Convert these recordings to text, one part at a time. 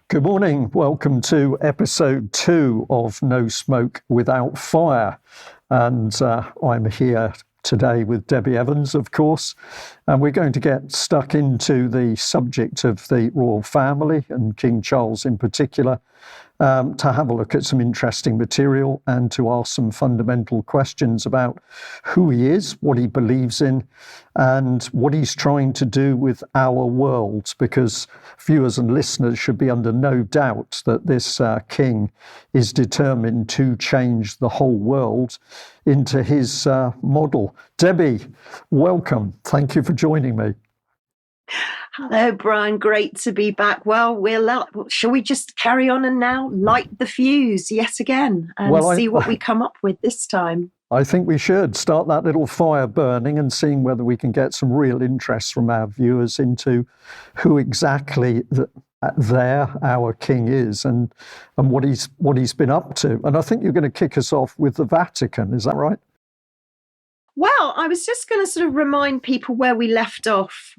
Good morning. Welcome to episode 2 of No Smoke Without Fire. And I'm here today with Debbie Evans, of course. And we're going to get stuck into the subject of the royal family and King Charles in particular, to have a look at some interesting material and to ask some fundamental questions about who he is, what he believes in, and what he's trying to do with our world, because viewers and listeners should be under no doubt that this king is determined to change the whole world into his model. Debbie, welcome. Thank you for joining me. Hello, Brian. Great to be back. Well, shall we just carry on and now light the fuse yet again and see what we come up with this time? I think we should start that little fire burning and seeing whether we can get some real interest from our viewers into who exactly our king is and what he's been up to. And I think you're going to kick us off with the Vatican. Is that right? Well, I was just going to sort of remind people where we left off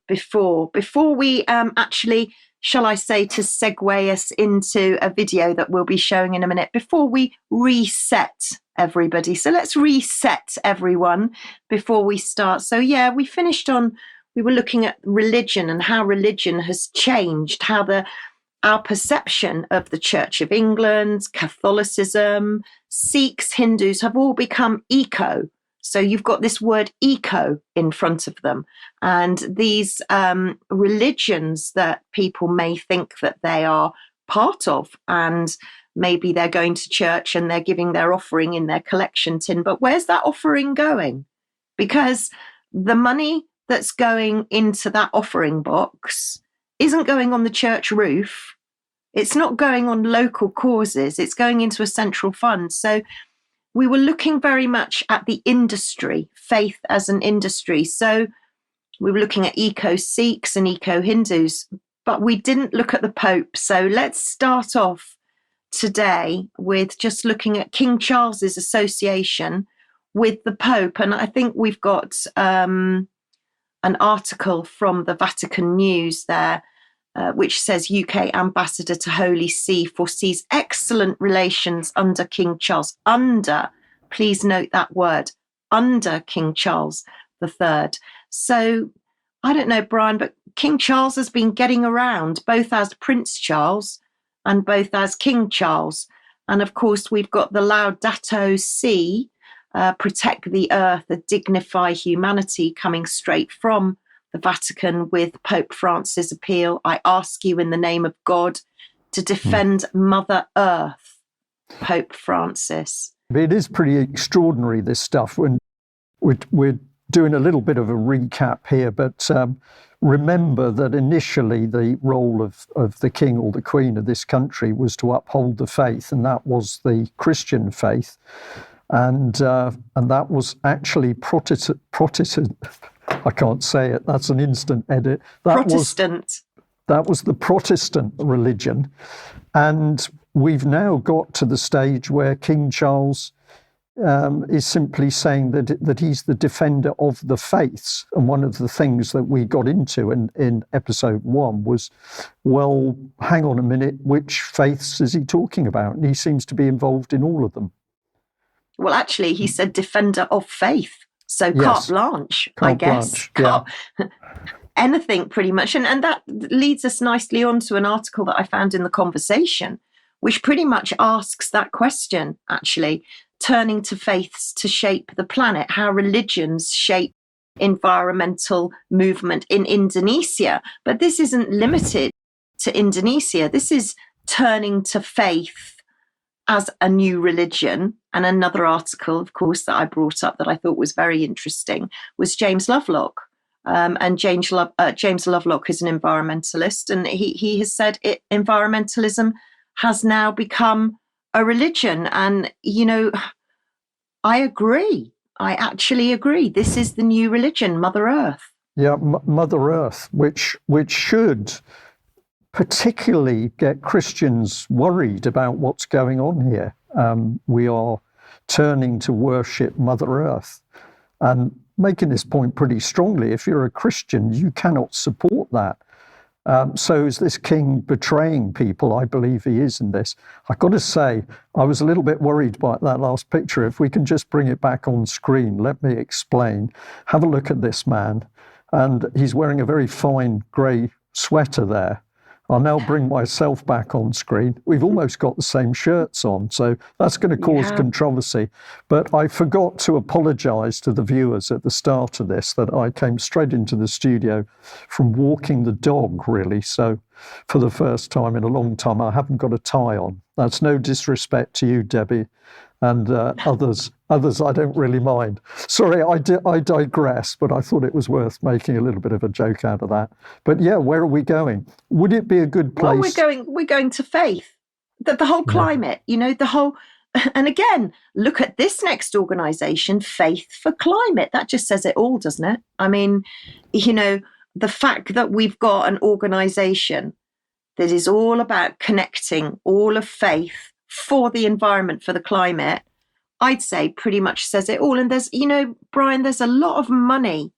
before we actually, shall I say, to segue us into a video that we'll be showing in a minute, before we reset everybody. So let's reset everyone before we start. So yeah, we were looking at religion and how religion has changed, how our perception of the Church of England, Catholicism, Sikhs, Hindus have all become eco. So you've got this word eco in front of them. And these religions that people may think that they are part of, and maybe they're going to church and they're giving their offering in their collection tin. But where's that offering going? Because the money that's going into that offering box isn't going on the church roof. It's not going on local causes. It's going into a central fund. So we were looking very much at the industry, faith as an industry. So we were looking at eco-Sikhs and eco-Hindus, but we didn't look at the Pope. So let's start off today with just looking at King Charles's association with the Pope. And I think we've got an article from the Vatican News there, which says UK ambassador to Holy See foresees excellent relations under King Charles. Please note that word, under King Charles III. So I don't know, Brian, but King Charles has been getting around both as Prince Charles and both as King Charles. And of course, we've got the Laudato Si, protect the earth, dignify humanity, coming straight from the Vatican with Pope Francis' appeal. I ask you in the name of God to defend Mother Earth, Pope Francis. It is pretty extraordinary, this stuff. When we're doing a little bit of a recap here, but remember that initially the role of the king or the queen of this country was to uphold the faith, and that was the Christian faith. And that was actually Protestant. I can't say it. That's an instant edit. Protestant. That was the Protestant religion. And we've now got to the stage where King Charles is simply saying that he's the defender of the faiths. And one of the things that we got into in episode 1 was, well, hang on a minute, which faiths is he talking about? And he seems to be involved in all of them. Well, actually, he said defender of faith. So carte blanche, I guess. Anything pretty much. And that leads us nicely on to an article that I found in The Conversation, which pretty much asks that question, actually, turning to faiths to shape the planet, how religions shape environmental movement in Indonesia. But this isn't limited to Indonesia. This is turning to faith as a new religion. And another article, of course, that I brought up that I thought was very interesting was James Lovelock. And James Lovelock is an environmentalist, and he has said environmentalism has now become a religion. And, you know, I agree. I actually agree. This is the new religion, Mother Earth. Yeah, Mother Earth, which should particularly get Christians worried about what's going on here. We are turning to worship Mother Earth. And making this point pretty strongly, if you're a Christian, you cannot support that. So is this king betraying people? I believe he is in this. I've got to say, I was a little bit worried by that last picture. If we can just bring it back on screen, let me explain. Have a look at this man. And he's wearing a very fine grey sweater there. I'll now bring myself back on screen. We've almost got the same shirts on, so that's going to cause controversy. But I forgot to apologise to the viewers at the start of this that I came straight into the studio from walking the dog, really. So for the first time in a long time, I haven't got a tie on. That's no disrespect to you, Debbie, and others I don't really mind. Sorry, I digress, but I thought it was worth making a little bit of a joke out of that. But yeah, where are we going? Would it be a good place? Well, we're going to faith. The whole climate, the whole, and again, look at this next organisation, Faith for Climate. That just says it all, doesn't it? I mean, the fact that we've got an organisation that is all about connecting all of faith for the environment, for the climate, I'd say pretty much says it all. And there's, Brian, there's a lot of money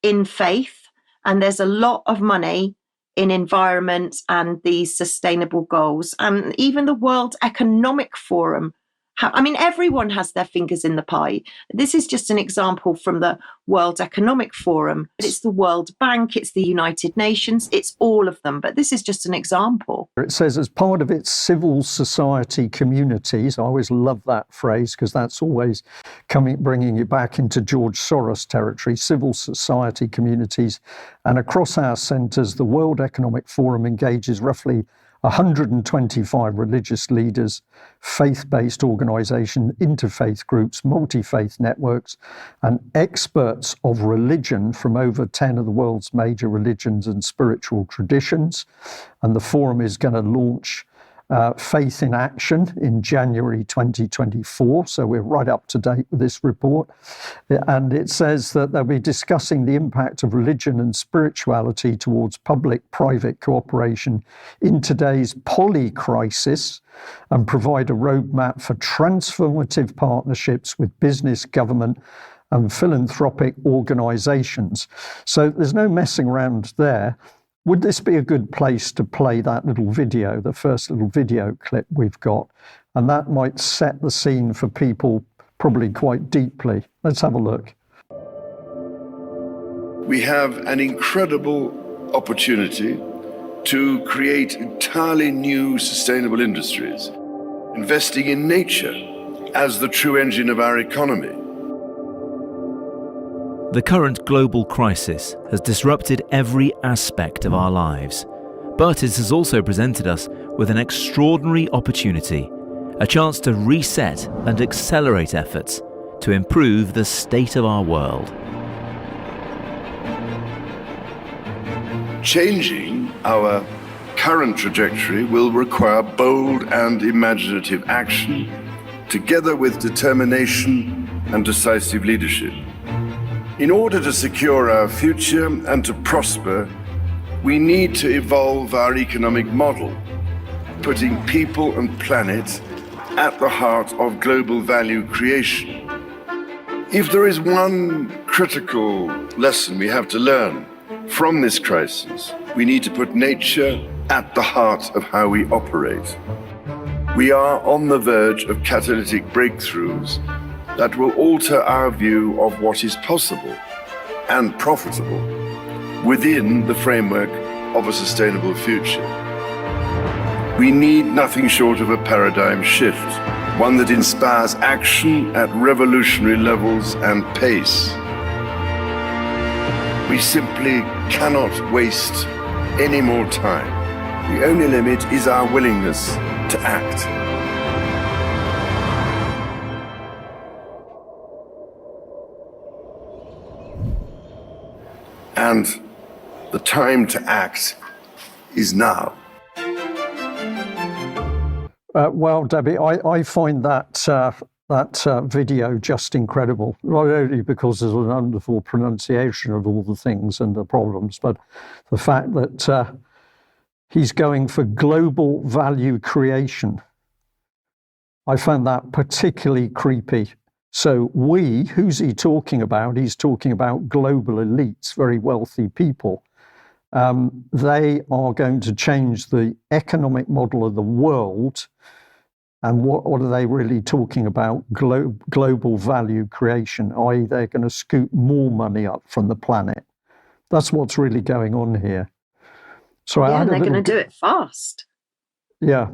in faith, and there's a lot of money in environment and these sustainable goals. And even the World Economic Forum, everyone has their fingers in the pie. This is just an example from the World Economic Forum. It's the World Bank, it's the United Nations, it's all of them. But this is just an example. It says as part of its civil society communities, I always love that phrase because that's always bringing you back into George Soros territory, civil society communities. And across our centres, the World Economic Forum engages roughly 125 religious leaders, faith-based organisations, interfaith groups, multi-faith networks, and experts of religion from over 10 of the world's major religions and spiritual traditions. And the forum is going to launch Faith in Action in January 2024. So we're right up to date with this report. And it says that they'll be discussing the impact of religion and spirituality towards public-private cooperation in today's poly-crisis and provide a roadmap for transformative partnerships with business, government, and philanthropic organisations. So there's no messing around there. Would this be a good place to play that little video, the first little video clip we've got? And that might set the scene for people probably quite deeply. Let's have a look. We have an incredible opportunity to create entirely new sustainable industries, investing in nature as the true engine of our economy. The current global crisis has disrupted every aspect of our lives, but it has also presented us with an extraordinary opportunity, a chance to reset and accelerate efforts to improve the state of our world. Changing our current trajectory will require bold and imaginative action, together with determination and decisive leadership. In order to secure our future and to prosper, we need to evolve our economic model, putting people and planet at the heart of global value creation. If there is one critical lesson we have to learn from this crisis, we need to put nature at the heart of how we operate. We are on the verge of catalytic breakthroughs that will alter our view of what is possible and profitable within the framework of a sustainable future. We need nothing short of a paradigm shift, one that inspires action at revolutionary levels and pace. We simply cannot waste any more time. The only limit is our willingness to act. And the time to act is now. Well, Debbie, I find that video just incredible, not only because there's a wonderful pronunciation of all the things and the problems, but the fact that he's going for global value creation. I found that particularly creepy. So who's he talking about? He's talking about global elites, very wealthy people. They are going to change the economic model of the world. And what are they really talking about? Global value creation, i.e. they're going to scoop more money up from the planet. That's what's really going on here. So yeah, they're going to do it fast. Yeah.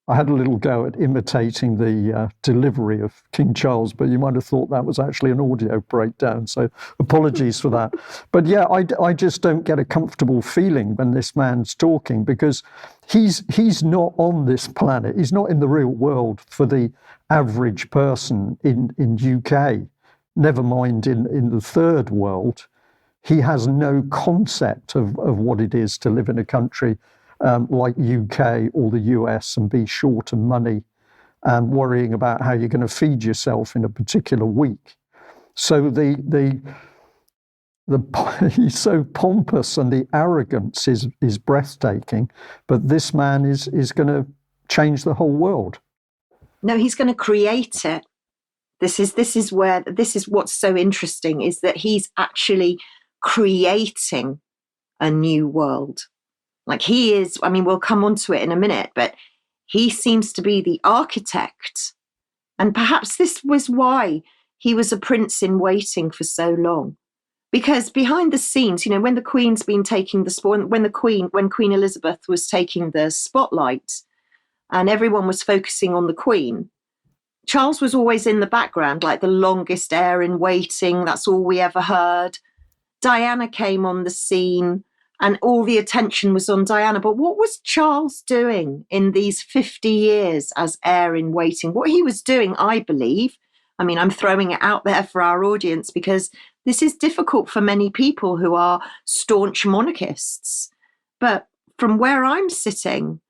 I had a little go at imitating the delivery of King Charles, but you might have thought that was actually an audio breakdown. So apologies for that. But yeah, I just don't get a comfortable feeling when this man's talking, because he's not on this planet. He's not in the real world for the average person in UK, never mind in the third world. He has no concept of what it is to live in a country like UK or the US and be short of money and worrying about how you're going to feed yourself in a particular week. So he's so pompous, and the arrogance is breathtaking. But this man is going to change the whole world. No, he's going to create it. This is what's so interesting, is that he's actually creating a new world. Like he is, I mean, we'll come on to it in a minute, but he seems to be the architect. And perhaps this was why he was a prince in waiting for so long. Because behind the scenes, when the Queen's been taking when Queen Elizabeth was taking the spotlight and everyone was focusing on the Queen, Charles was always in the background, like the longest heir in waiting. That's all we ever heard. Diana came on the scene, and all the attention was on Diana. But what was Charles doing in these 50 years as heir in waiting? What he was doing, I believe, I mean, I'm throwing it out there for our audience because this is difficult for many people who are staunch monarchists. But from where I'm sitting,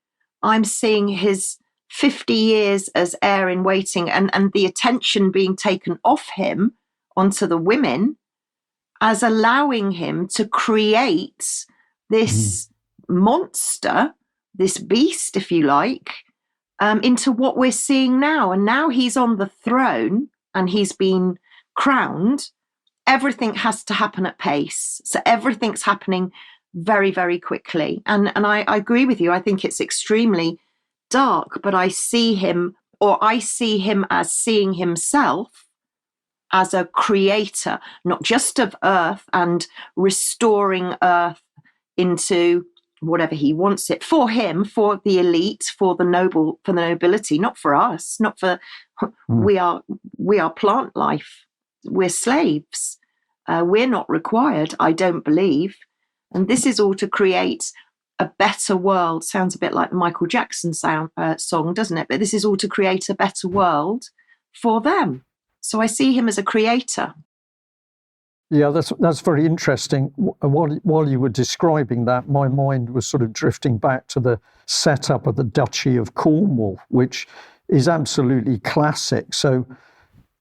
I'm seeing his 50 years as heir in waiting and the attention being taken off him onto the women as allowing him to create this monster, this beast, if you like, into what we're seeing now. And now he's on the throne and he's been crowned. Everything has to happen at pace. So everything's happening very, very quickly. And I agree with you. I think it's extremely dark, but I see him as seeing himself as a creator, not just of Earth and restoring Earth into whatever he wants it for him, for the elite, for the nobility, not for us, not for we are plant life. We're slaves. We're not required, I don't believe. And this is all to create a better world. Sounds a bit like the Michael Jackson song, doesn't it? But this is all to create a better world for them. So I see him as a creator. Yeah, that's very interesting. While you were describing that, my mind was sort of drifting back to the setup of the Duchy of Cornwall, which is absolutely classic. So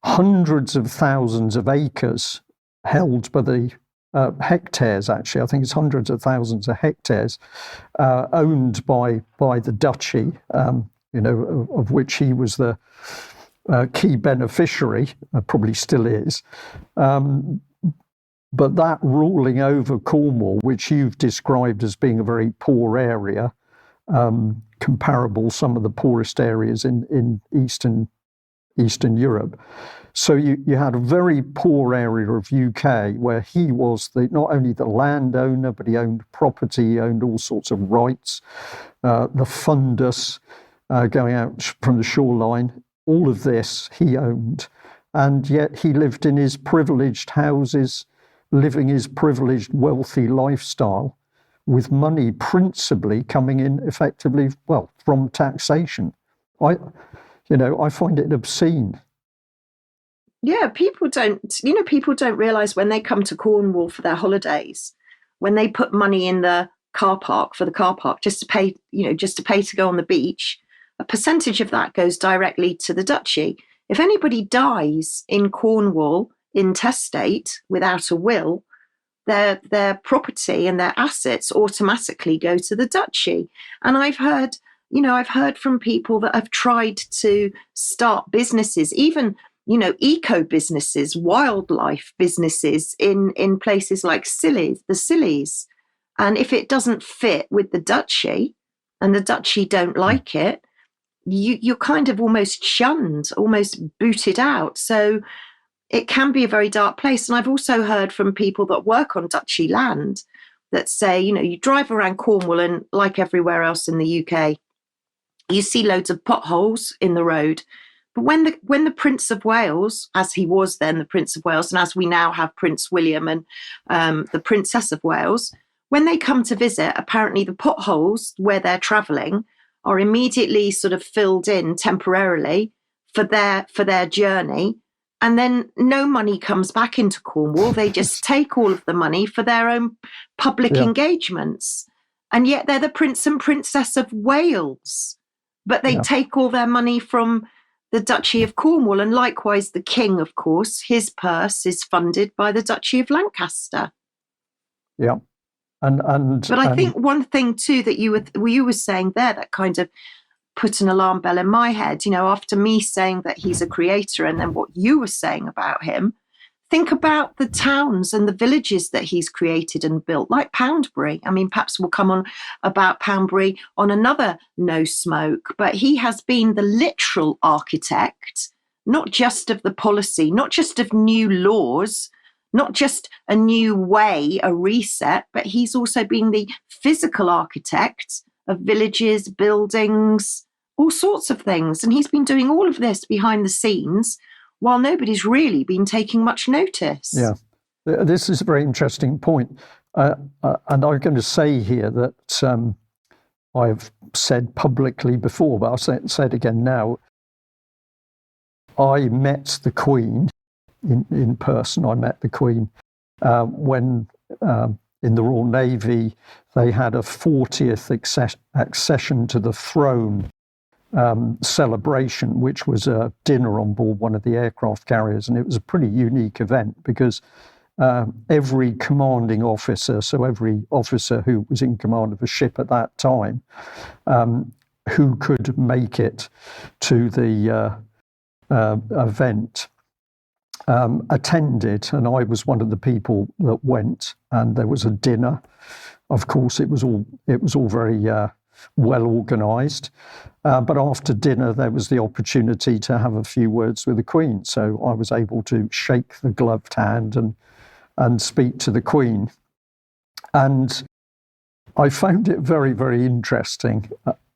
hundreds of thousands of acres held by the hectares, actually, I think it's hundreds of thousands of hectares, owned by the duchy, of which he was the key beneficiary, probably still is. But that ruling over Cornwall, which you've described as being a very poor area, comparable some of the poorest areas in Eastern Europe. So you had a very poor area of UK where he was not only the landowner, but he owned property, he owned all sorts of rights, the fundus going out from the shoreline, all of this he owned. And yet he lived in his privileged houses, living his privileged, wealthy lifestyle with money principally coming in effectively, from taxation. I find it obscene. Yeah, people don't realise when they come to Cornwall for their holidays, when they put money in the car park just to pay to go on the beach, a percentage of that goes directly to the duchy. If anybody dies in Cornwall intestate without a will, their property and their assets automatically go to the duchy. And I've heard from people that have tried to start businesses, even eco businesses, wildlife businesses in places like the Scillies, And if it doesn't fit with the duchy and the duchy don't like it, you're kind of almost shunned, almost booted out. So it can be a very dark place. And I've also heard from people that work on duchy land that say, you drive around Cornwall and like everywhere else in the UK, you see loads of potholes in the road. But when the Prince of Wales, as he was then the Prince of Wales, and as we now have Prince William and the Princess of Wales, when they come to visit, apparently the potholes where they're travelling are immediately sort of filled in temporarily for their journey. And then no money comes back into Cornwall. They just take all of the money for their own public engagements. And yet they're the Prince and Princess of Wales. But they take all their money from the Duchy of Cornwall. And likewise, the King, of course, his purse is funded by the Duchy of Lancaster. Yeah. But I think one thing too that you were saying there that kind of put an alarm bell in my head, after me saying that he's a creator and then what you were saying about him, think about the towns and the villages that he's created and built, like Poundbury. I mean, perhaps we'll come on about Poundbury on another No Smoke, but he has been the literal architect, not just of the policy, not just of new laws, not just a new way, a reset, but he's also been the physical architect of villages, buildings, all sorts of things. And he's been doing all of this behind the scenes while nobody's really been taking much notice. Yeah, this is a very interesting point. And I'm going to say here that I've said publicly before, but I'll say it again now. I met the Queen in person. I met the Queen when in the Royal Navy they had a 40th accession to the throne celebration, which was a dinner on board one of the aircraft carriers. And it was a pretty unique event because every commanding officer, so every officer who was in command of a ship at that time, who could make it to the event, attended, and I was one of the people that went. And there was a dinner. Of course, it was all very well organised. But after dinner, there was the opportunity to have a few words with the Queen. So I was able to shake the gloved hand and speak to the Queen. And I found it very, very interesting.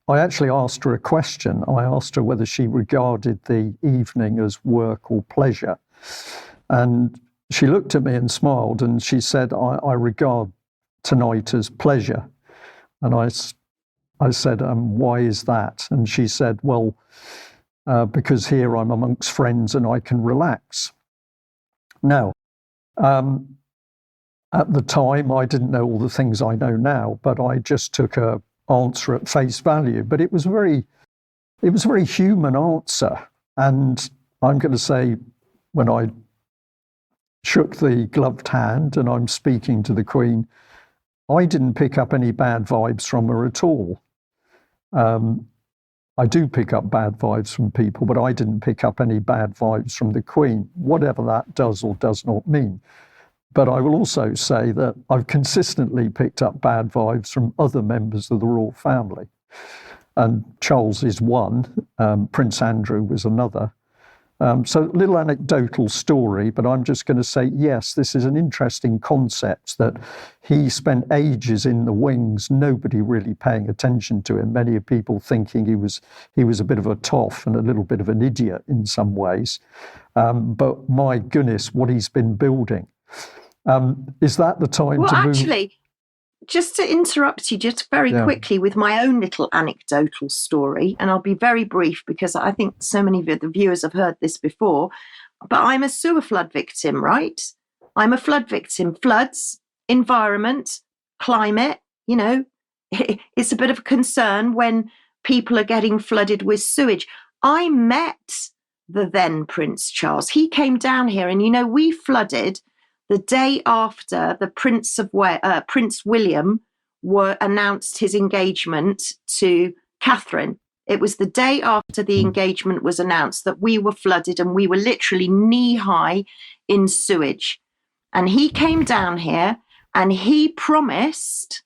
I actually asked her a question. I asked her whether she regarded the evening as work or pleasure. And she looked at me and smiled, and she said, I regard tonight as pleasure. And I said, why is that? And she said, well, because here I'm amongst friends and I can relax. Now, at the time, I didn't know all the things I know now, but I just took her answer at face value. But it was a very human answer. And I'm going to say, when I shook the gloved hand and I'm speaking to the Queen, I didn't pick up any bad vibes from her at all. I do pick up bad vibes from people, but I didn't pick up any bad vibes from the Queen, whatever that does or does not mean. But I will also say that I've consistently picked up bad vibes from other members of the royal family. And Charles is one, Prince Andrew was another. So a little anecdotal story, but I'm just going to say, yes, this is an interesting concept that he spent ages in the wings, nobody really paying attention to him. Many people thinking he was a bit of a toff and a little bit of an idiot in some ways. But my goodness, what he's been building. Is that the time to move? Well, actually, just to interrupt you just very quickly with my own little anecdotal story, and I'll be very brief because I think so many of the viewers have heard this before, but I'm a sewer flood victim, right? I'm a flood victim. Floods, environment, climate, it's a bit of a concern when people are getting flooded with sewage. I met the then Prince Charles. He came down here and, we flooded the day after the Prince William announced his engagement to Catherine. It was the day after the engagement was announced that we were flooded and we were literally knee-high in sewage. And he came down here and he promised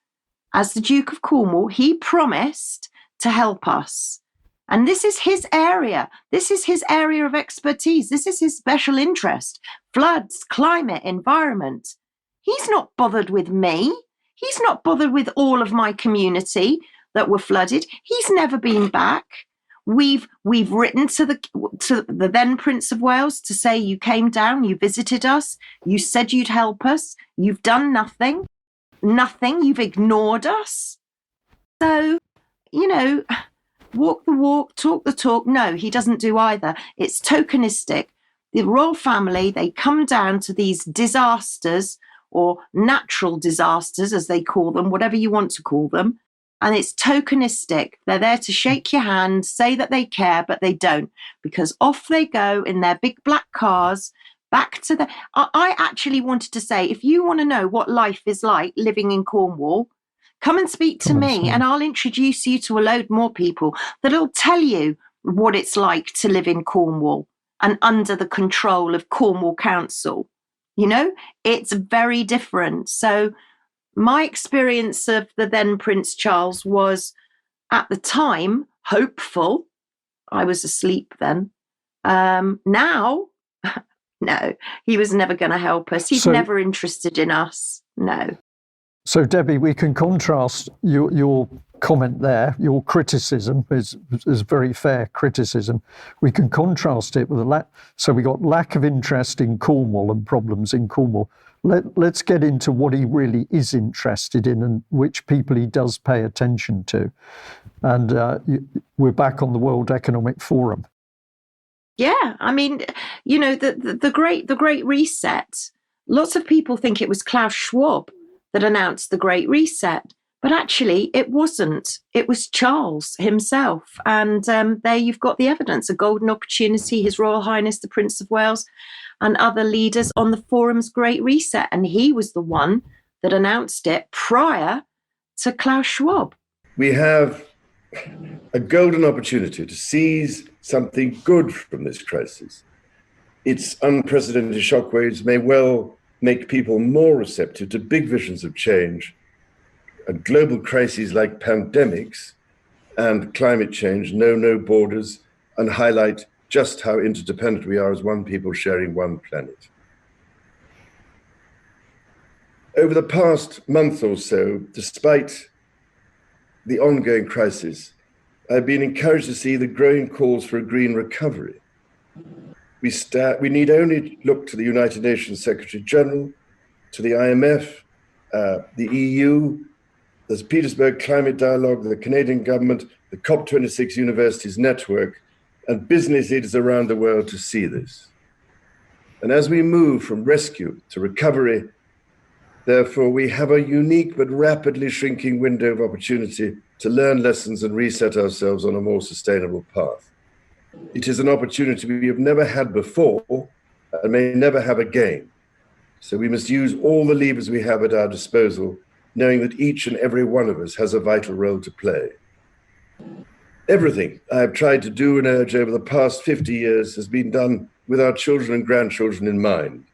as the Duke of Cornwall, he promised to help us. And this is his area. This is his area of expertise. This is his special interest. Floods, climate, environment. He's not bothered with me. He's not bothered with all of my community that were flooded. He's never been back. We've written to the then Prince of Wales to say, you came down, you visited us, you said you'd help us, you've done nothing, you've ignored us. So, walk the walk, talk the talk. No, he doesn't do either. It's tokenistic. The royal family, they come down to these disasters or natural disasters, as they call them, whatever you want to call them. And it's tokenistic. They're there to shake your hand, say that they care, but they don't, because off they go in their big black cars back to the... I actually wanted to say, if you want to know what life is like living in Cornwall, come and speak to me and I'll introduce you to a load more people that'll tell you what it's like to live in Cornwall and under the control of Cornwall Council. It's very different. So my experience of the then Prince Charles was, at the time, hopeful. I was asleep then. Now, no, he was never going to help us. He's never interested in us. No. So, Debbie, we can contrast your comment there. Your criticism is very fair criticism. We can contrast it with so we got lack of interest in Cornwall and problems in Cornwall. Let's get into what he really is interested in and which people he does pay attention to. And we're back on the World Economic Forum. Yeah, I mean, the Great Reset. Lots of people think it was Klaus Schwab that announced the Great Reset, but actually it wasn't. It was Charles himself. And there you've got the evidence, a golden opportunity, His Royal Highness, the Prince of Wales, and other leaders on the forum's Great Reset. And he was the one that announced it prior to Klaus Schwab. We have a golden opportunity to seize something good from this crisis. Its unprecedented shockwaves may well make people more receptive to big visions of change, and global crises like pandemics and climate change know no borders and highlight just how interdependent we are as one people sharing one planet. Over the past month or so, despite the ongoing crisis, I've been encouraged to see the growing calls for a green recovery. We need only look to the United Nations Secretary General, to the IMF, the EU, the Petersburg Climate Dialogue, the Canadian government, the COP26 Universities Network, and business leaders around the world to see this. And as we move from rescue to recovery, therefore, we have a unique but rapidly shrinking window of opportunity to learn lessons and reset ourselves on a more sustainable path. It is an opportunity we have never had before and may never have again. So we must use all the levers we have at our disposal, knowing that each and every one of us has a vital role to play. Everything I have tried to do and urge over the past 50 years has been done with our children and grandchildren in mind.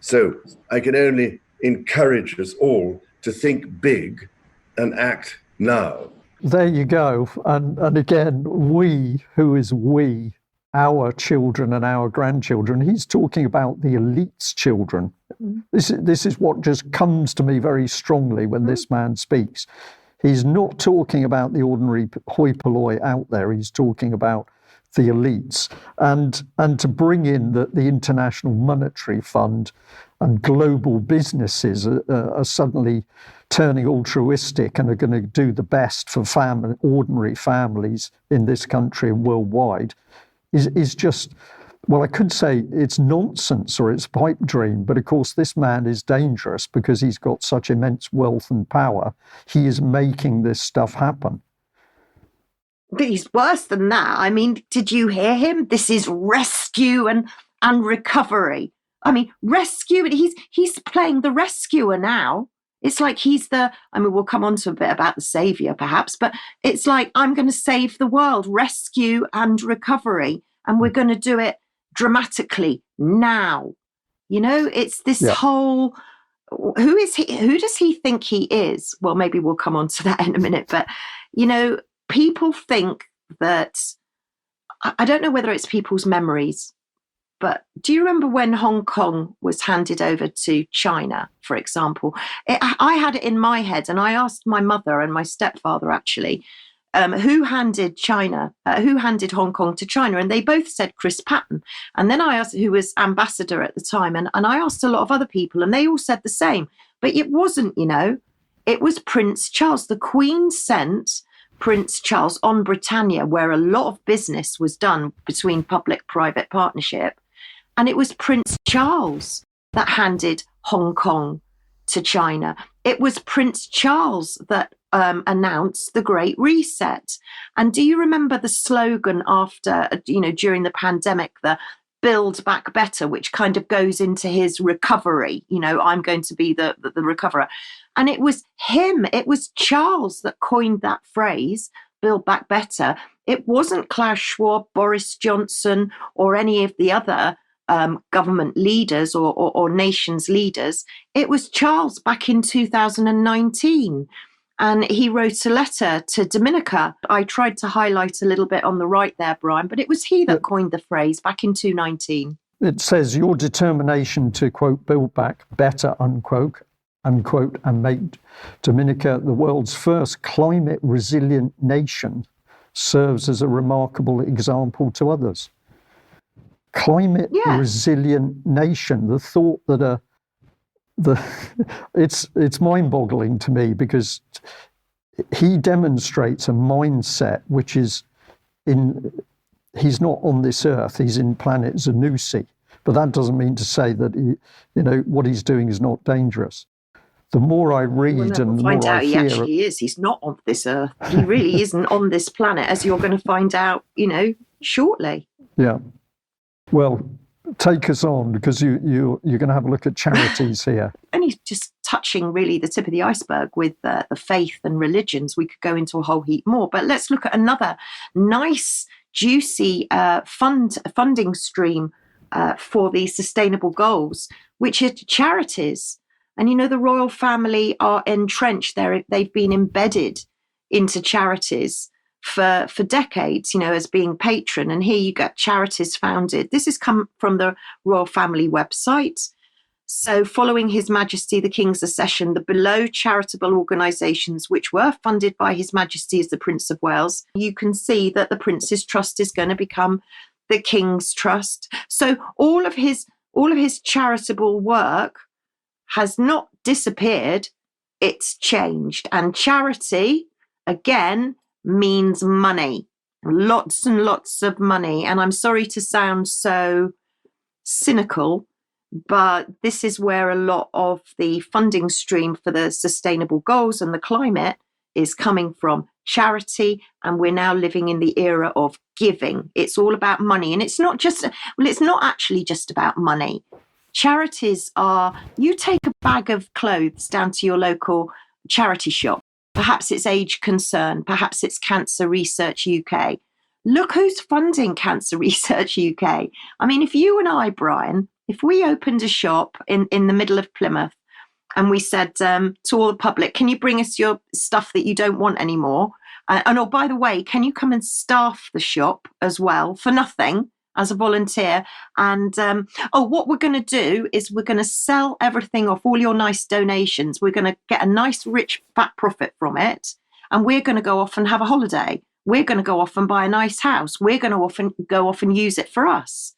So I can only encourage us all to think big and act now. There you go. And again, we, who is we, our children and our grandchildren, he's talking about the elite's children. This is what just comes to me very strongly when this man speaks. He's not talking about the ordinary hoi polloi out there. He's talking about the elites. And to bring in that the International Monetary Fund and global businesses are suddenly turning altruistic and are going to do the best for ordinary families in this country and worldwide is just, well, I could say it's nonsense or it's a pipe dream, but of course this man is dangerous because he's got such immense wealth and power. He is making this stuff happen. But he's worse than that. I mean, did you hear him? This is rescue and recovery. I mean, rescue, he's playing the rescuer now. It's like we'll come on to a bit about the savior perhaps, but it's like, I'm going to save the world, rescue and recovery. And we're going to do it dramatically now. It's this whole who is he? Who does he think he is? Well, maybe we'll come on to that in a minute. But, you know, people think that, I don't know whether it's people's memories, but do you remember when Hong Kong was handed over to China, for example? I had it in my head, and I asked my mother and my stepfather, actually, who handed Hong Kong to China? And they both said Chris Patten. And then I asked who was ambassador at the time, and I asked a lot of other people, and they all said the same. But it wasn't, you know, it was Prince Charles. The Queen sent Prince Charles on Britannia, where a lot of business was done between public-private partnership. And it was Prince Charles that handed Hong Kong to China. It was Prince Charles that announced the Great Reset. And do you remember the slogan after, you know, during the pandemic, the Build Back Better, which kind of goes into his recovery? You know, I'm going to be the recoverer. And it was him, it was Charles that coined that phrase, Build Back Better. It wasn't Klaus Schwab, Boris Johnson, or any of the other government leaders or nations leaders. It was Charles back in 2019. And he wrote a letter to Dominica. I tried to highlight a little bit on the right there, Brian, but it was he that coined the phrase back in 2019. It says your determination to, quote, build back better, unquote, and make Dominica the world's first climate resilient nation serves as a remarkable example to others. Climate resilient nation. The thought that it's mind-boggling to me, because he demonstrates a mindset which is he's not on this earth, he's in planet Zanussi, but that doesn't mean to say that what he's doing is not dangerous. The more I read and the more I hear, he actually is. He's not on this earth. He really isn't on this planet, as you're going to find out, shortly. Yeah. Well, take us on, because you're going to have a look at charities here. And he's just touching really the tip of the iceberg with the faith and religions. We could go into a whole heap more, but let's look at another nice, juicy funding stream for the sustainable goals, which are charities. And the royal family are entrenched there. They've been embedded into charities for decades, as being patron. And here you get charities founded. This has come from the royal family website. So following His Majesty the King's accession, the below charitable organisations which were funded by His Majesty as the Prince of Wales, you can see that the Prince's Trust is going to become the King's Trust. So all of his charitable work has not disappeared, it's changed. And charity, again, means money, lots and lots of money. And I'm sorry to sound so cynical, but this is where a lot of the funding stream for the sustainable goals and the climate is coming from, charity. And we're now living in the era of giving. It's all about money. And it's not actually just about money. Charities are, you take a bag of clothes down to your local charity shop. Perhaps it's Age Concern, perhaps it's Cancer Research UK. Look who's funding Cancer Research UK. I mean, if you and I, Brian, if we opened a shop in the middle of Plymouth and we said to all the public, can you bring us your stuff that you don't want anymore? And oh, by the way, can you come and staff the shop as well for nothing as a volunteer? And what we're going to do is we're going to sell everything off, all your nice donations. We're going to get a nice rich fat profit from it, and we're going to go off and have a holiday. We're going to go off and buy a nice house. We're going to go off and use it for us.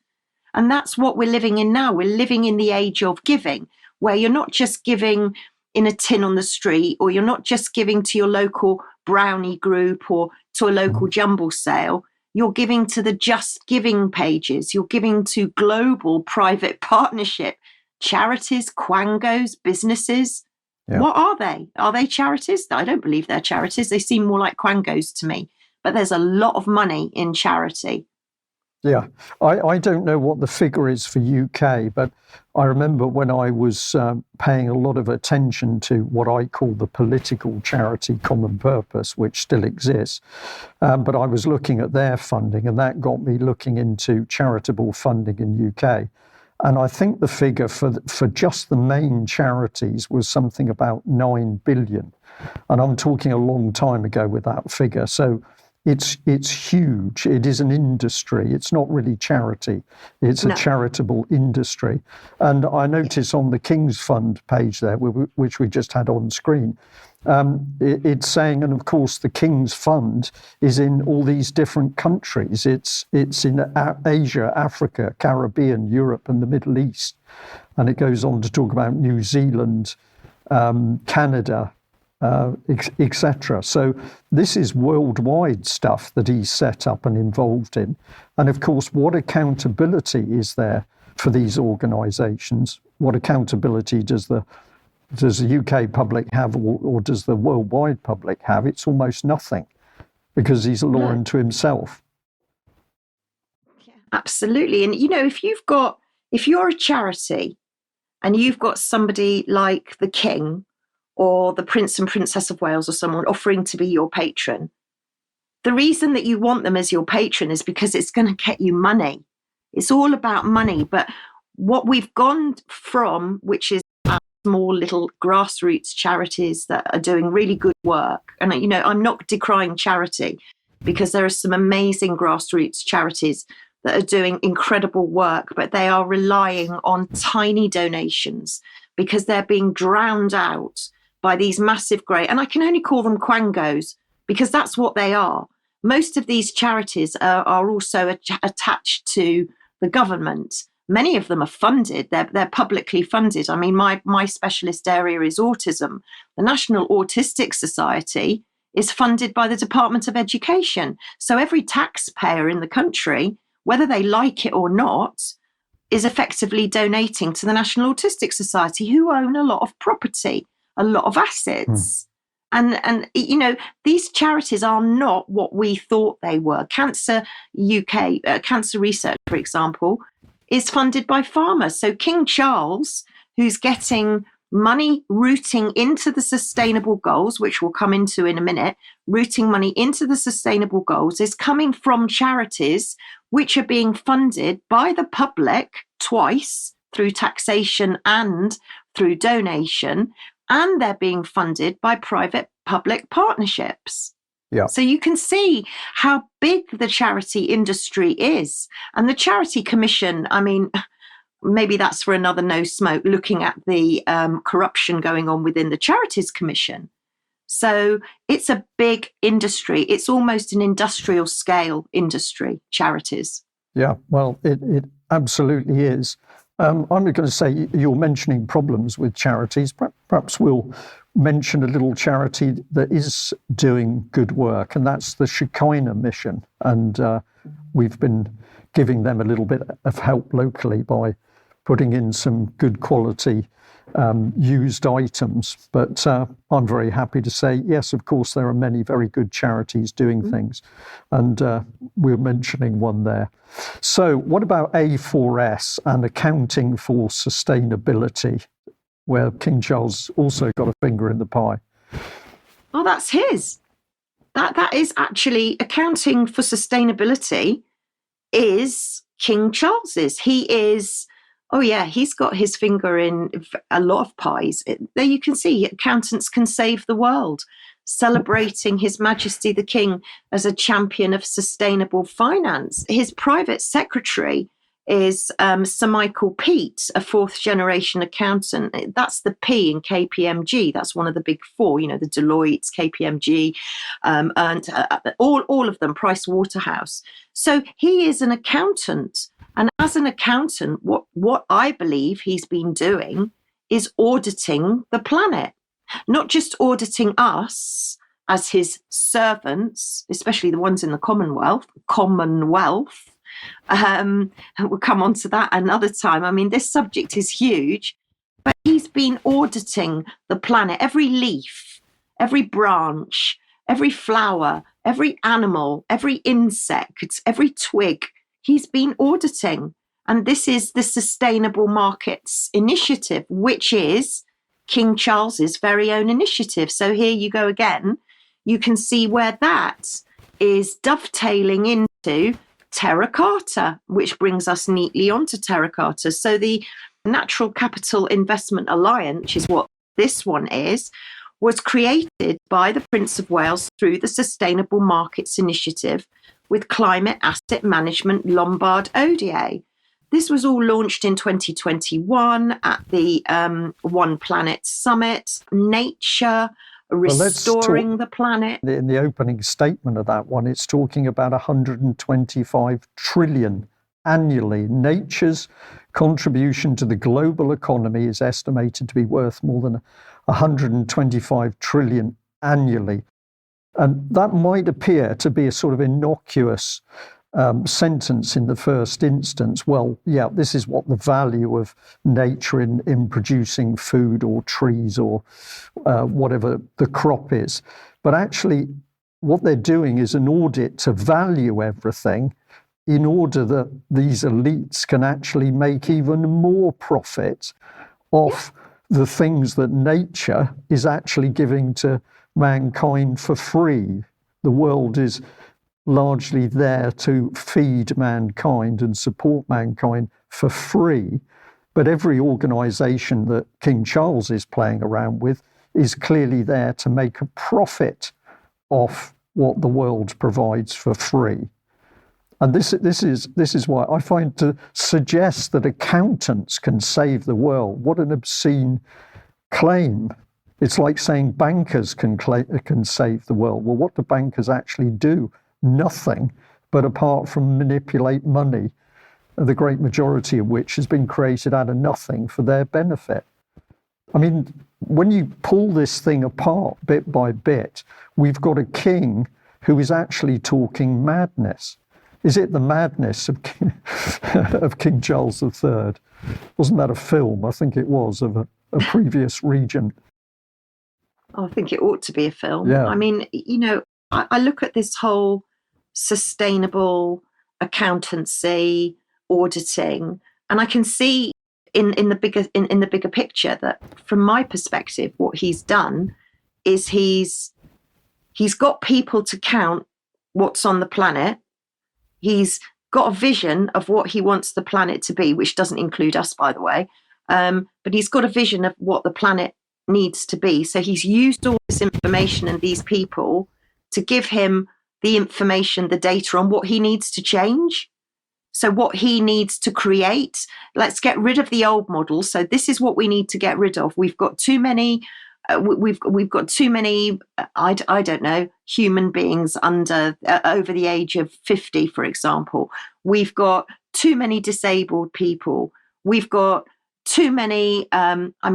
And that's what we're living in now. We're living in the age of giving, where you're not just giving in a tin on the street, or you're not just giving to your local brownie group or to a local jumble sale. You're giving to the Just Giving pages. You're giving to global private partnership, charities, quangos, businesses. Yeah. What are they? Are they charities? I don't believe they're charities. They seem more like quangos to me. But there's a lot of money in charity. Yeah, I don't know what the figure is for UK, but I remember when I was paying a lot of attention to what I call the political charity Common Purpose, which still exists. But I was looking at their funding, and that got me looking into charitable funding in UK. And I think the figure for just the main charities was something about 9 billion. And I'm talking a long time ago with that figure. So it's huge. It is an industry. It's not really charity. It's a charitable industry. And I notice on the King's Fund page there, which we just had on screen, it's saying, and of course the King's Fund is in all these different countries. It's in Asia, Africa, Caribbean, Europe, and the Middle East. And it goes on to talk about New Zealand, Canada, etc. So this is worldwide stuff that he's set up and involved in. And of course, what accountability is there for these organisations? What accountability does the UK public have, or does the worldwide public have? It's almost nothing, because he's a law unto himself. Yeah, absolutely. And if you're a charity and you've got somebody like the King or the Prince and Princess of Wales or someone offering to be your patron, the reason that you want them as your patron is because it's going to get you money. It's all about money. But what we've gone from, which is small little grassroots charities that are doing really good work. And, I'm not decrying charity, because there are some amazing grassroots charities that are doing incredible work, but they are relying on tiny donations because they're being drowned out by these massive and I can only call them quangos, because that's what they are. Most of these charities are also attached to the government. Many of them are funded. They're publicly funded. I mean, my specialist area is autism. The National Autistic Society is funded by the Department of Education. So every taxpayer in the country, whether they like it or not, is effectively donating to the National Autistic Society, who own a lot of property, a lot of assets. And these charities are not what we thought they were. Cancer UK, Cancer Research, for example, is funded by farmers. So King Charles, who's getting money routing into the sustainable goals, which we'll come into in a minute, routing money into the sustainable goals, is coming from charities which are being funded by the public twice, through taxation and through donation, and they're being funded by private-public partnerships. Yeah. So you can see how big the charity industry is. And the Charity Commission, I mean, maybe that's for another No Smoke, looking at the corruption going on within the Charities Commission. So it's a big industry. It's almost an industrial scale industry, charities. Yeah, well, it absolutely is. I'm going to say, you're mentioning problems with charities. Perhaps we'll mention a little charity that is doing good work, and that's the Shekinah Mission. And we've been giving them a little bit of help locally by putting in some good quality used items. But I'm very happy to say, yes, of course, there are many very good charities doing things. And we're mentioning one there. So what about A4S and accounting for sustainability, where King Charles also got a finger in the pie? Oh, that's his. That is actually accounting for sustainability is King Charles's. He is, he's got his finger in a lot of pies. There you can see, accountants can save the world, celebrating His Majesty the King as a champion of sustainable finance. His private secretary is Sir Michael Peat, a fourth generation accountant. That's the P in KPMG. That's one of the big four, the Deloitte, KPMG, and all of them, Price Waterhouse. So he is an accountant. And as an accountant, what I believe he's been doing is auditing the planet, not just auditing us as his servants, especially the ones in the Commonwealth. And we'll come on to that another time. I mean, this subject is huge, but he's been auditing the planet, every leaf, every branch, every flower, every animal, every insect, every twig. He's been auditing. And this is the Sustainable Markets Initiative, which is King Charles's very own initiative. So here you go again. You can see where that is dovetailing into terracotta, which brings us neatly onto terracotta. So the Natural Capital Investment Alliance, which is what this one is, was created by the Prince of Wales through the Sustainable Markets Initiative with Climate Asset Management Lombard Odier. This was all launched in 2021 at the One Planet Summit. Nature, restoring the planet. In the opening statement of that one, it's talking about 125 trillion annually. Nature's contribution to the global economy is estimated to be worth more than 125 trillion annually. And that might appear to be a sort of innocuous sentence in the first instance. Well, yeah, this is what the value of nature in producing food or trees or whatever the crop is. But actually, what they're doing is an audit to value everything in order that these elites can actually make even more profit off the things that nature is actually giving to mankind for free. The world is largely there to feed mankind and support mankind for free. But every organisation that King Charles is playing around with is clearly there to make a profit off what the world provides for free. And this is why I find to suggest that accountants can save the world, what an obscene claim. It's like saying bankers can save the world. Well, what do bankers actually do? Nothing, but apart from manipulate money, the great majority of which has been created out of nothing for their benefit. I mean, when you pull this thing apart bit by bit, we've got a king who is actually talking madness. Is it the madness of King Charles III? Wasn't that a film? I think it was, of a previous regent. I think it ought to be a film. Yeah. I mean, you know, I look at this whole sustainable accountancy, auditing, and I can see in the bigger picture that, from my perspective, what he's done is he's got people to count what's on the planet. He's got a vision of what he wants the planet to be, which doesn't include us, by the way. But he's got a vision of what the planet needs to be. So he's used all this information and these people to give him the information, the data on what he needs to change. So what he needs to create. Let's get rid of the old model. So this is what we need to get rid of. We've got too many. We've got too many. I don't know, human beings over the age of 50, for example. We've got too many disabled people. We've got too many.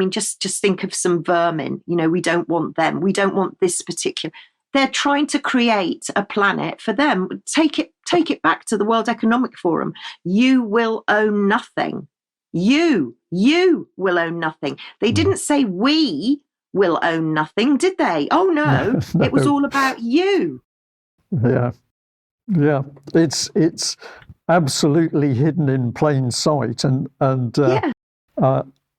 Just think of some vermin. You know, we don't want them. We don't want this particular. They're trying to create a planet for them. Take it back to the World Economic Forum. You will own nothing. You will own nothing. They didn't say we will own nothing, did they? Oh no, No. It was all about you. Yeah. It's absolutely hidden in plain sight, and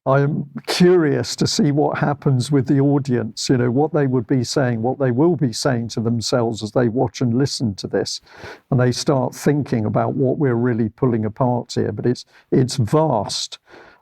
I'm curious to see what happens with the audience. You know, what they would be saying, what they will be saying to themselves as they watch and listen to this, and they start thinking about what we're really pulling apart here. But it's vast,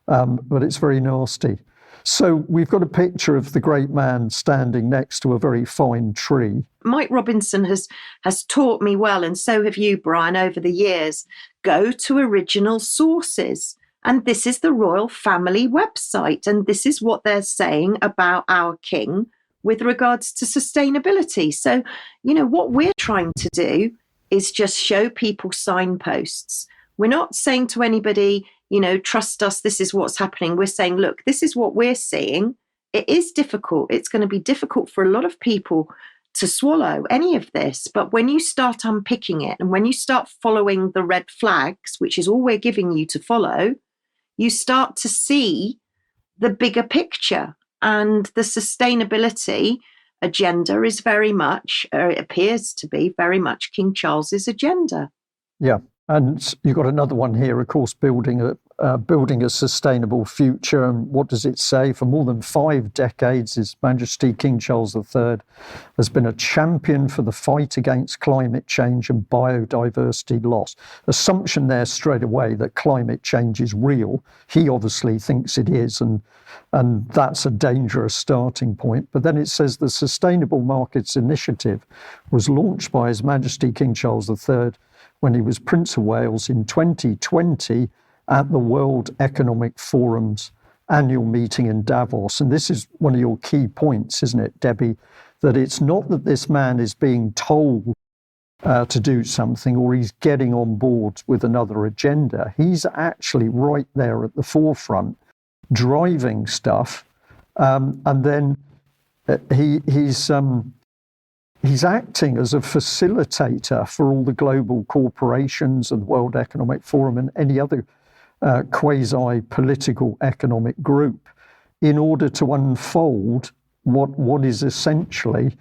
but it's very nasty. So we've got a picture of the great man standing next to a very fine tree. Mike Robinson has taught me well, and so have you, Brian, over the years. Go to original sources. And this is the royal family website. And this is what they're saying about our king with regards to sustainability. So, you know, what we're trying to do is just show people signposts. We're not saying to anybody, you know, trust us, this is what's happening. We're saying, look, this is what we're seeing. It is difficult. It's going to be difficult for a lot of people to swallow any of this. But when you start unpicking it and when you start following the red flags, which is all we're giving you to follow, you start to see the bigger picture. And the sustainability agenda is very much, or it appears to be very much, King Charles's agenda. Yeah. And you've got another one here, of course, building building a sustainable future. And what does it say? For more than 5 decades, His Majesty King Charles III has been a champion for the fight against climate change and biodiversity loss. Assumption there straight away that climate change is real. He obviously thinks it is, and that's a dangerous starting point. But then it says the Sustainable Markets Initiative was launched by His Majesty King Charles III when he was Prince of Wales in 2020 at the World Economic Forum's annual meeting in Davos. And this is one of your key points, isn't it, Debbie? That it's not that this man is being told to do something or he's getting on board with another agenda. He's actually right there at the forefront, driving stuff. And then he's acting as a facilitator for all the global corporations and the World Economic Forum and any other quasi-political economic group in order to unfold what is essentially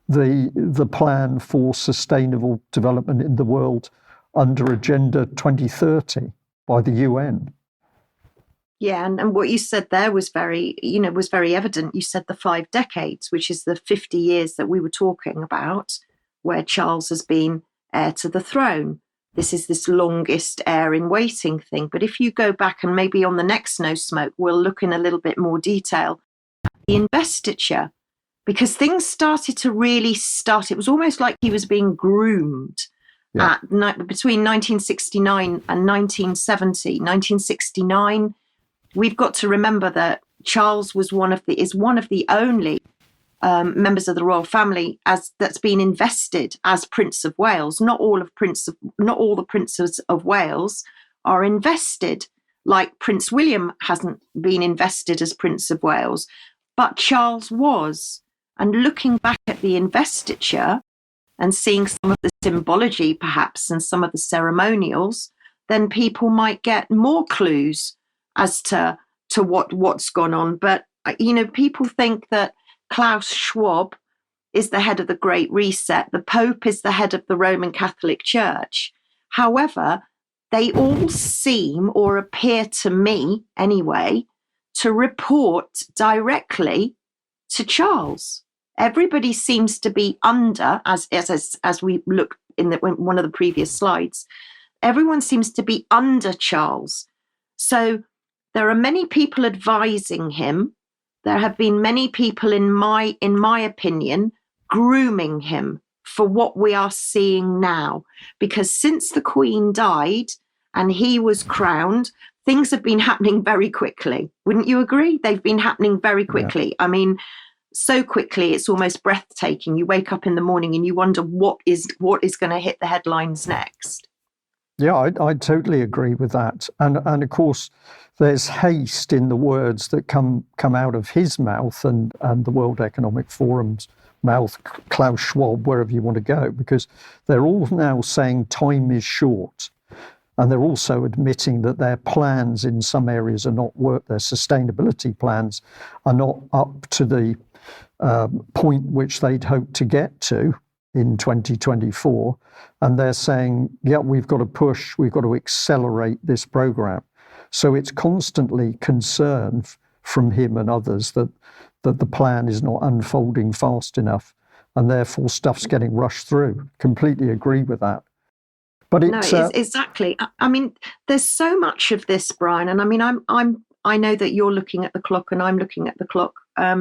the plan for sustainable development in the world under Agenda 2030 by the UN. Yeah, and what you said there was very evident. You said the 5 decades, which is the 50 years that we were talking about, where Charles has been heir to the throne. This is this longest heir in waiting thing. But if you go back, and maybe on the next No Smoke, we'll look in a little bit more detail at the investiture, because things started to really start. It was almost like he was being groomed between 1969 and 1970. 1969, we've got to remember that Charles was one of the only members of the royal family that's been invested as Prince of Wales. Not all the princes of Wales are invested, like Prince William hasn't been invested as Prince of Wales, but Charles was. And looking back at the investiture and seeing some of the symbology perhaps and some of the ceremonials, then people might get more clues as to what's gone on. But people think that Klaus Schwab is the head of the Great Reset. The Pope is the head of the Roman Catholic Church. However, they all seem, or appear to me anyway, to report directly to Charles. Everybody seems to be under, as we looked in one of the previous slides, everyone seems to be under Charles. So there are many people advising him. There have been many people, in my opinion, grooming him for what we are seeing now. Because since the Queen died and he was crowned, things have been happening very quickly. Wouldn't you agree? They've been happening very quickly. Yeah. I mean, so quickly, it's almost breathtaking. You wake up in the morning and you wonder what is going to hit the headlines next. Yeah, I totally agree with that. And of course, there's haste in the words that come out of his mouth and the World Economic Forum's mouth, Klaus Schwab, wherever you want to go, because they're all now saying time is short. And they're also admitting that their plans in some areas are not their sustainability plans are not up to the point which they'd hoped to get to in 2024. And they're saying, yeah, we've got to push, we've got to accelerate this program. So it's constantly concern from him and others that the plan is not unfolding fast enough, and therefore stuff's getting rushed through. Completely agree with that. But it's exactly. I mean, there's so much of this, Brian, and I mean, I know that you're looking at the clock and I'm looking at the clock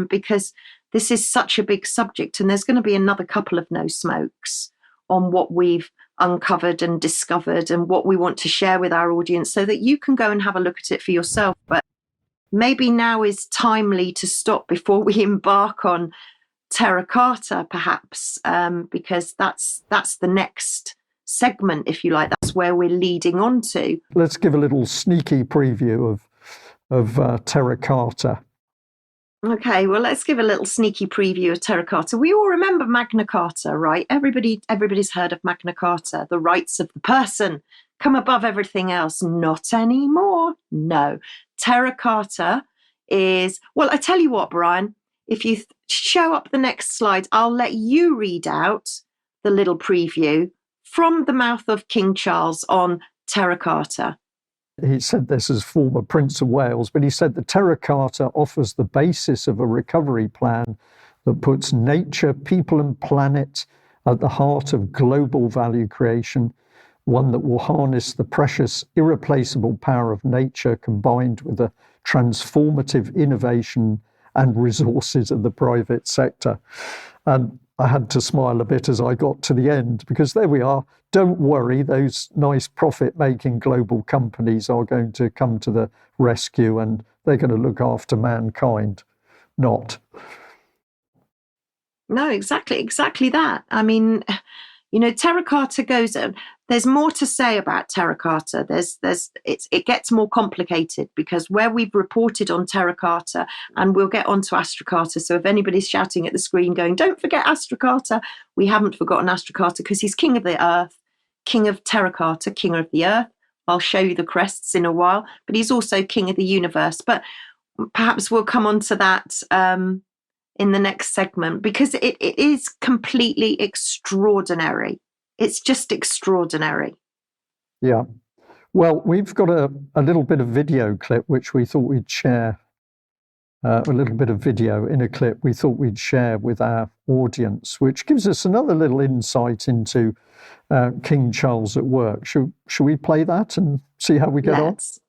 because this is such a big subject, and there's going to be another couple of No Smokes on what we've uncovered and discovered and what we want to share with our audience, so that you can go and have a look at it for yourself. But maybe now is timely to stop before we embark on Terra Carta, perhaps, because that's the next segment, if you like. That's where we're leading on to. Let's give a little sneaky preview of Terra Carta. Okay, well, let's give a little sneaky preview of Terra Carta. We all remember Magna Carta, right? Everybody's heard of Magna Carta. The rights of the person come above everything else. Not anymore. No. Terra Carta is, well, I tell you what, Brian, if you show up the next slide, I'll let you read out the little preview from the mouth of King Charles on Terra Carta. He said this as former Prince of Wales, but he said the Terra Carta offers the basis of a recovery plan that puts nature, people and planet at the heart of global value creation, one that will harness the precious, irreplaceable power of nature combined with the transformative innovation and resources of the private sector. And I had to smile a bit as I got to the end, because there we are. Don't worry, those nice profit-making global companies are going to come to the rescue and they're going to look after mankind. Not. No, exactly that. I mean, Terra Carta goes. There's more to say about Terra Carta. It gets more complicated, because where we've reported on Terra Carta, and we'll get onto Astra Carta. So if anybody's shouting at the screen going, "Don't forget Astra Carta," we haven't forgotten Astra Carta, because he's king of the earth, king of Terra Carta, king of the earth. I'll show you the crests in a while, but he's also king of the universe. But perhaps we'll come on to that in the next segment, because it is completely extraordinary. It's just extraordinary. Yeah. Well, we've got a little bit of video clip which we thought we'd share. A little bit of video in a clip we thought we'd share with our audience, which gives us another little insight into King Charles at work. Should we play that and see how we get Let's.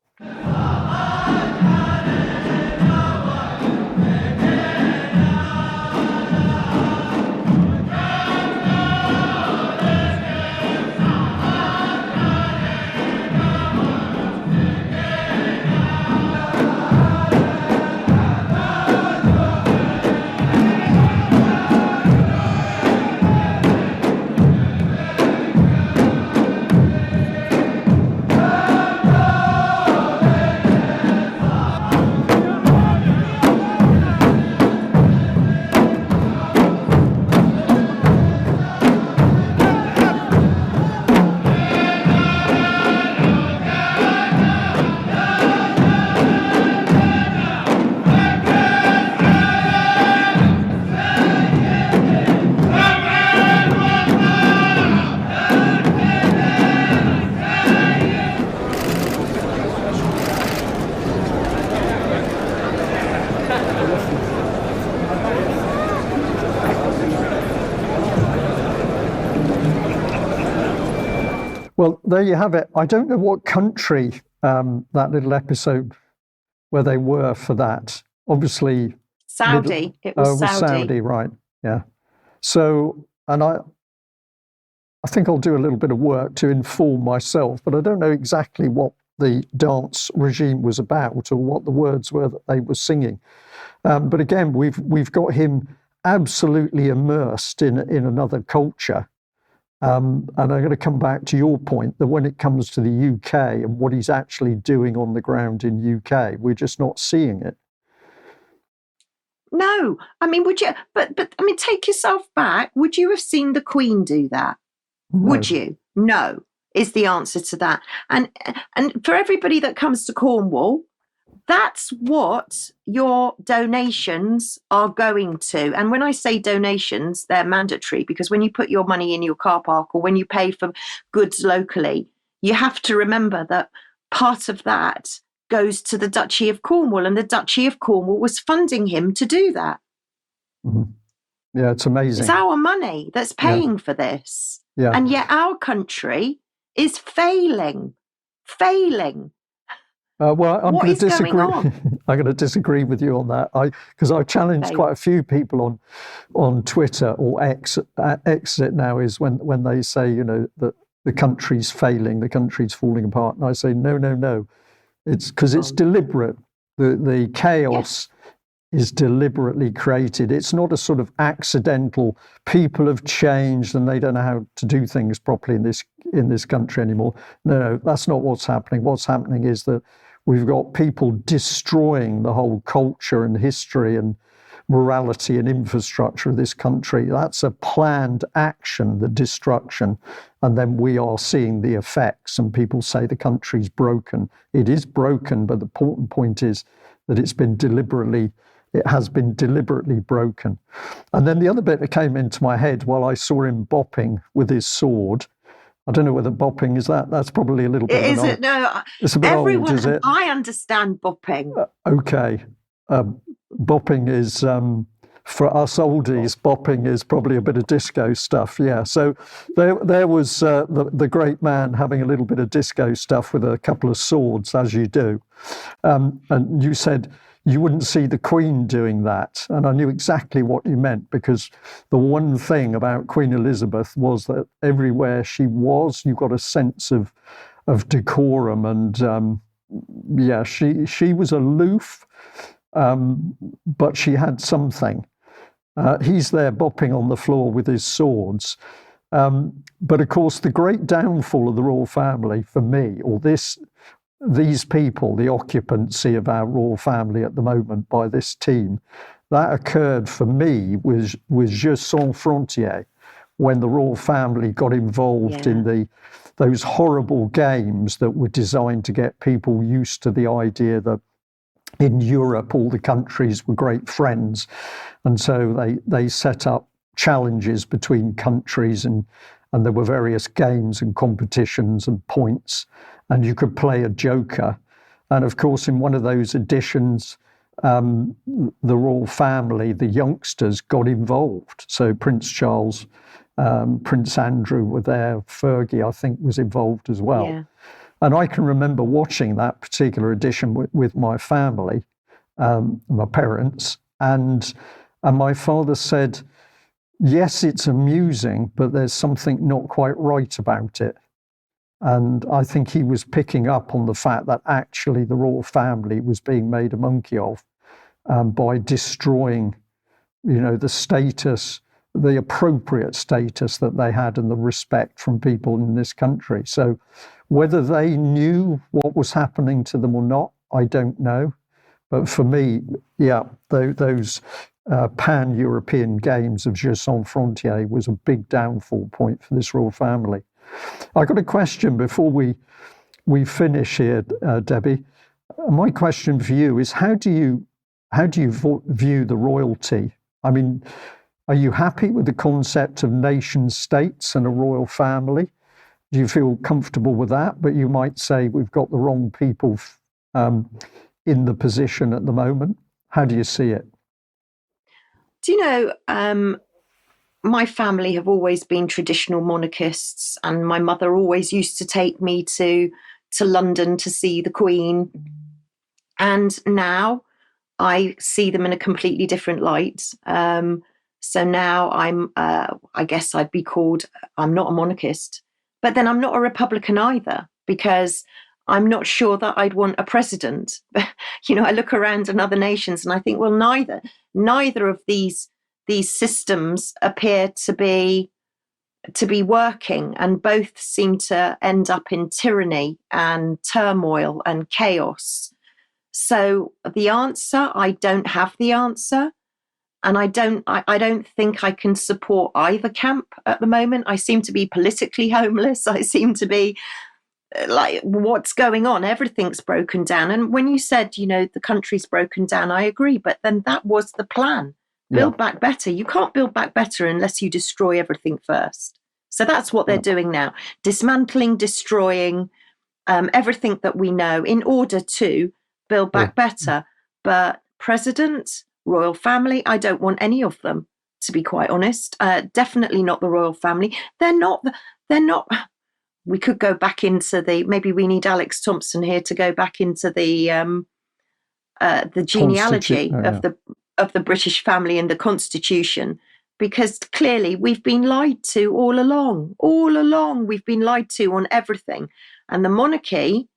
Well, there you have it. I don't know what country that little episode where they were for that. Obviously, Saudi. It was Saudi, right? Yeah. So, and I think I'll do a little bit of work to inform myself, but I don't know exactly what the dance regime was about or what the words were that they were singing. But again, we've got him absolutely immersed in another culture. And I'm going to come back to your point that when it comes to the UK and what he's actually doing on the ground in UK, we're just not seeing it. No, I mean, would you? But I mean, take yourself back. Would you have seen the Queen do that? No. Would you? No, is the answer to that. And for everybody that comes to Cornwall, that's what your donations are going to. And when I say donations, they're mandatory, because when you put your money in your car park or when you pay for goods locally, you have to remember that part of that goes to the Duchy of Cornwall, and the Duchy of Cornwall was funding him to do that. Mm-hmm. Yeah, it's amazing. It's our money that's paying for this. Yeah. And yet our country is failing. Well, I'm going to disagree. Going on? I'm going to disagree with you on that. Because I've challenged quite a few people on Twitter or X. X it now is when they say, that the country's failing, the country's falling apart, and I say no. It's because it's deliberate. The chaos is deliberately created. It's not a sort of accidental. People have changed and they don't know how to do things properly in this country anymore. No, that's not what's happening. What's happening is that we've got people destroying the whole culture and history and morality and infrastructure of this country. That's a planned action, the destruction. And then we are seeing the effects, and people say the country's broken. It is broken, but the important point is that it has been deliberately broken. And then the other bit that came into my head while I saw him bopping with his sword I don't know whether bopping is that. That's probably a little bit. Is it? No. It's a bit Everyone, old, is it? I understand bopping. Okay. Bopping is, for us oldies, bopping is probably a bit of disco stuff. Yeah. So there was the great man having a little bit of disco stuff with a couple of swords, as you do. And you said you wouldn't see the Queen doing that. And I knew exactly what you meant, because the one thing about Queen Elizabeth was that everywhere she was, you got a sense of decorum. And yeah, she was aloof, but she had something. He's there bopping on the floor with his swords. But of course, the great downfall of the royal family for me, or these people, the occupancy of our royal family at the moment by this team, that occurred for me with Jeux Sans Frontières, when the royal family got involved in those horrible games that were designed to get people used to the idea that in Europe all the countries were great friends. And so they set up challenges between countries, and there were various games and competitions and points, and you could play a joker. And of course, in one of those editions, the royal family, the youngsters, got involved. So Prince Charles, Prince Andrew were there. Fergie, I think, was involved as well. Yeah. And I can remember watching that particular edition with my family, my parents, and my father said, yes, it's amusing, but there's something not quite right about it. And I think he was picking up on the fact that actually the royal family was being made a monkey of by destroying, the status, the appropriate status that they had and the respect from people in this country. So whether they knew what was happening to them or not, I don't know. But for me, yeah, those pan-European games of Jeux Sans Frontières was a big downfall point for this royal family. I got a question before we finish here, Debbie. My question for you is: how do you view the royalty? I mean, are you happy with the concept of nation states and a royal family? Do you feel comfortable with that? But you might say we've got the wrong people in the position at the moment. How do you see it? Do you know? My family have always been traditional monarchists, and my mother always used to take me to London to see the Queen. And now I see them in a completely different light. So now I guess I'd be called, I'm not a monarchist, but then I'm not a Republican either, because I'm not sure that I'd want a president. I look around in other nations and I think, well, neither of these systems appear to be working, and both seem to end up in tyranny and turmoil and chaos. So the answer, I don't have the answer, and I don't think I can support either camp at the moment. I seem to be politically homeless. I seem to be like, what's going on? Everything's broken down. And when you said, the country's broken down, I agree. But then that was the plan. Build back better. You can't build back better unless you destroy everything first. So that's what they're doing now. Dismantling, destroying everything that we know in order to build back better. But president, royal family, I don't want any of them, to be quite honest. Definitely not the royal family. They're not. We could go back into maybe we need Alex Thompson here to go back into the genealogy of the British family and the Constitution, because clearly we've been lied to all along. All along we've been lied to on everything. And the monarchy,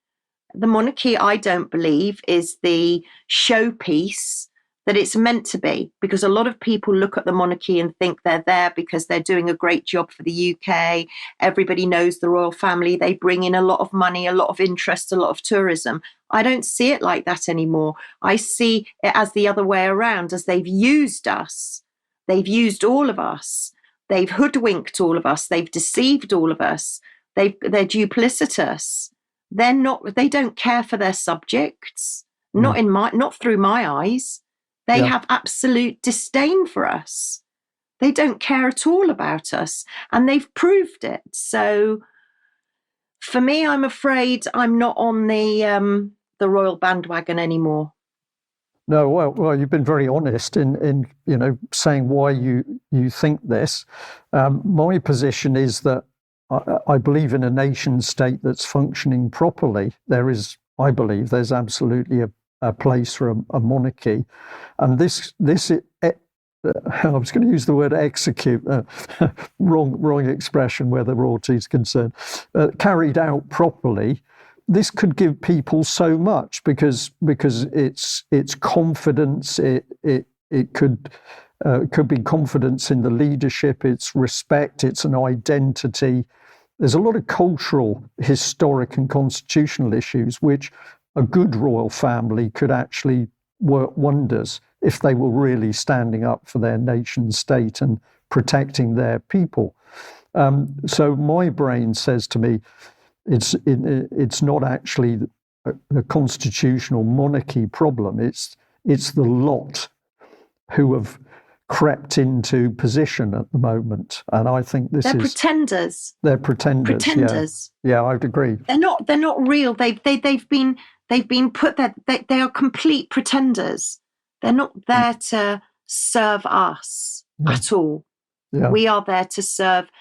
I don't believe, is the showpiece that it's meant to be, because a lot of people look at the monarchy and think they're there because they're doing a great job for the UK. Everybody knows the royal family. They bring in a lot of money, a lot of interest, a lot of tourism. I don't see it like that anymore. I see it as the other way around, as they've used us. They've used all of us. They've hoodwinked all of us. They've deceived all of us. They're duplicitous. They don't care for their subjects. Not through my eyes. They have absolute disdain for us. They don't care at all about us, and they've proved it. So For me, I'm afraid I'm not on the royal bandwagon anymore. No, well, you've been very honest in saying why you think this. My position is that I believe in a nation state that's functioning properly. I believe there's absolutely a place for a monarchy, and I was going to use the word execute, wrong expression where the royalty is concerned. Carried out properly, this could give people so much because it's confidence. It could be confidence in the leadership. It's respect. It's an identity. There's a lot of cultural, historic, and constitutional issues which a good royal family could actually work wonders if they were really standing up for their nation state and protecting their people. So my brain says to me, it's not actually a constitutional monarchy problem. It's the lot who have crept into position at the moment, and I think they're pretenders. They're pretenders. Pretenders. Yeah, I'd agree. They're not real. They've been put there. They are complete pretenders. They're not there to serve us at all. Yeah. We are there to serve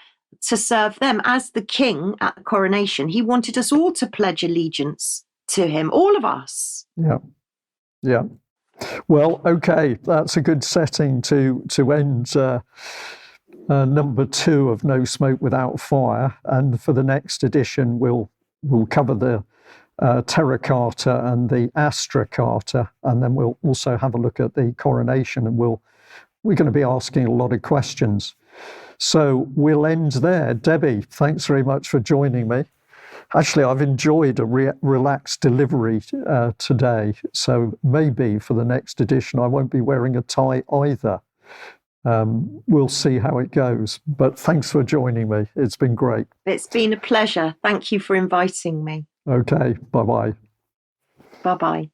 them. As the king at the coronation, he wanted us all to pledge allegiance to him, all of us. Yeah. Well, okay, that's a good setting to end number 2 of No Smoke Without Fire. And for the next edition, we'll cover the Terra Carta and the Astra Carta, and then we'll also have a look at the coronation, and we're going to be asking a lot of questions. So we'll end there. Debbie, thanks very much for joining me. Actually, I've enjoyed a relaxed delivery today, so maybe for the next edition I won't be wearing a tie either. We'll see how it goes, but thanks for joining me. It's been great. It's been a pleasure. Thank you for inviting me. Okay, bye-bye. Bye-bye.